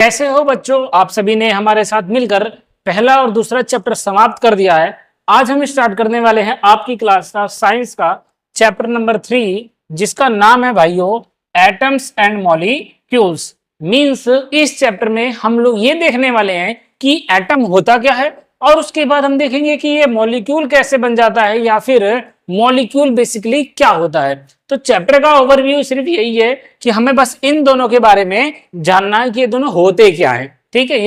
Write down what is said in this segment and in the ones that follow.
कैसे हो बच्चों? आप सभी ने हमारे साथ मिलकर पहला और दूसरा चैप्टर समाप्त कर दिया है। आज हम स्टार्ट करने वाले हैं आपकी क्लास का साइंस का चैप्टर नंबर 3, जिसका नाम है भाइयों एटम्स एंड मॉलिक्यूल्स। मींस इस चैप्टर में हम लोग ये देखने वाले हैं कि एटम होता क्या है, और उसके बाद हम देखेंगे कि ये मॉलिक्यूल कैसे बन जाता है, या फिर मॉलिक्यूल बेसिकली क्या होता है। तो चैप्टर का ओवरव्यू सिर्फ यही है कि हमें बस इन दोनों के बारे में जानना है कि ये दोनों होते क्या है। ठीक है,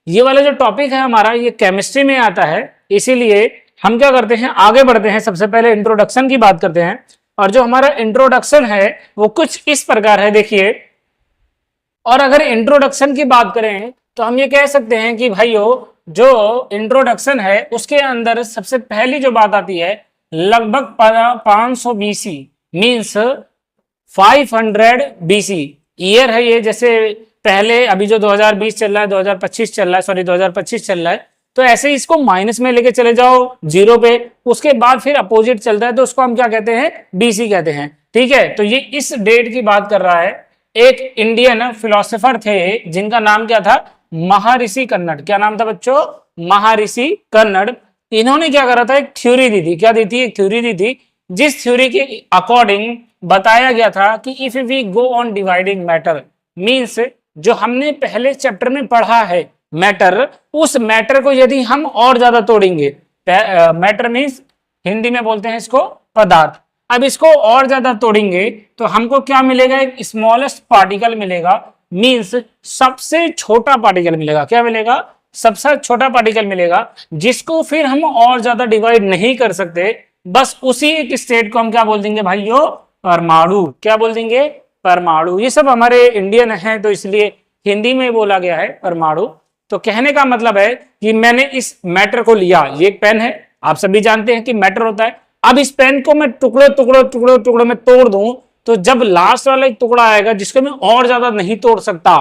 ये वाला जो टॉपिक है हमारा ये केमिस्ट्री में आता है, इसीलिए हम क्या करते हैं आगे बढ़ते हैं। सबसे पहले इंट्रोडक्शन की बात करते हैं, और जो हमारा इंट्रोडक्शन है वो कुछ इस प्रकार है, देखिए। और अगर इंट्रोडक्शन की बात करें तो हम ये कह सकते हैं कि भाइयों जो इंट्रोडक्शन है उसके अंदर सबसे पहली जो बात आती है लगभग 500 बीसी मीन्स 500 बीसी ईयर है ये। जैसे पहले अभी जो 2020 चल रहा है, 2025 चल रहा है, सॉरी 2025 चल रहा है, तो ऐसे ही इसको माइनस में लेके चले जाओ जीरो पे, उसके बाद फिर अपोजिट चलता है तो उसको हम क्या कहते हैं, बीसी कहते हैं। ठीक है, तो ये इस डेट की बात कर रहा है। एक इंडियन फिलोसोफर थे जिनका नाम क्या था, महर्षि कन्नड़। क्या नाम था बच्चों? महर्षि कन्नड़। इन्होंने क्या करा था, एक थ्योरी दी थी। क्या दी थी? एक थ्योरी दी थी, जिस थ्योरी के अकॉर्डिंग बताया गया था कि if we go on dividing matter, means जो हमने पहले चैप्टर में पढ़ा है मैटर, उस मैटर को यदि हम और ज्यादा तोड़ेंगे, मैटर मीन्स हिंदी में बोलते हैं इसको पदार्थ, अब इसको और ज्यादा तोड़ेंगे तो हमको क्या मिलेगा, एक स्मॉलेस्ट पार्टिकल मिलेगा, मींस सबसे छोटा पार्टिकल मिलेगा। क्या मिलेगा? सबसे छोटा पार्टिकल मिलेगा, जिसको फिर हम और ज्यादा डिवाइड नहीं कर सकते। बस उसी एक स्टेट को हम क्या बोल देंगे भाइयों, परमाणु। क्या बोल देंगे? परमाणु। ये सब हमारे इंडियन है तो इसलिए हिंदी में बोला गया है परमाणु। तो कहने का मतलब है कि मैंने इस मैटर को लिया, ये एक पेन है, आप सभी जानते हैं कि मैटर होता है। अब इस पेन को मैं टुकड़े टुकड़े टुकड़े टुकड़े में तोड़ दूं तो जब लास्ट वाला एक टुकड़ा आएगा जिसको मैं और ज्यादा नहीं तोड़ सकता,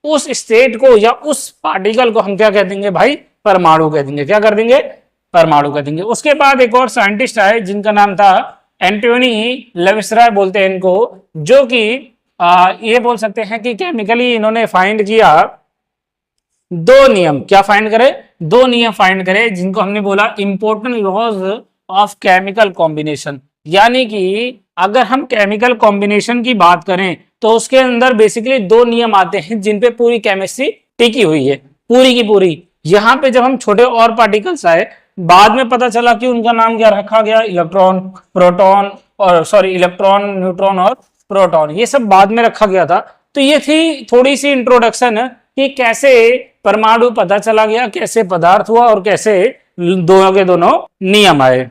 उस स्टेट को या उस पार्टिकल को हम क्या कह देंगे भाई, परमाणु कह देंगे। क्या कर देंगे? परमाणु कह देंगे। उसके बाद एक और साइंटिस्ट आए जिनका नाम था एंटोनी लेविसराय बोलते हैं इनको, जो कि ये बोल सकते हैं कि केमिकली इन्होंने फाइंड किया दो नियम। क्या फाइंड करे? दो नियम फाइंड करे, जिनको हमने बोला important laws of chemical combination. यानी कि अगर हम केमिकल कॉम्बिनेशन की बात करें तो उसके अंदर बेसिकली दो नियम आते हैं जिन पे पूरी केमिस्ट्री टिकी हुई है, पूरी की पूरी। यहाँ पे जब हम छोटे और पार्टिकल्स आए, बाद में पता चला कि उनका नाम क्या रखा गया, इलेक्ट्रॉन, प्रोटॉन, और सॉरी इलेक्ट्रॉन, न्यूट्रॉन और प्रोटॉन, ये सब बाद में रखा गया था। तो ये थी थोड़ी सी इंट्रोडक्शन कि कैसे परमाणु पता चला गया, कैसे पदार्थ हुआ और कैसे दोनों के दोनों नियम आए।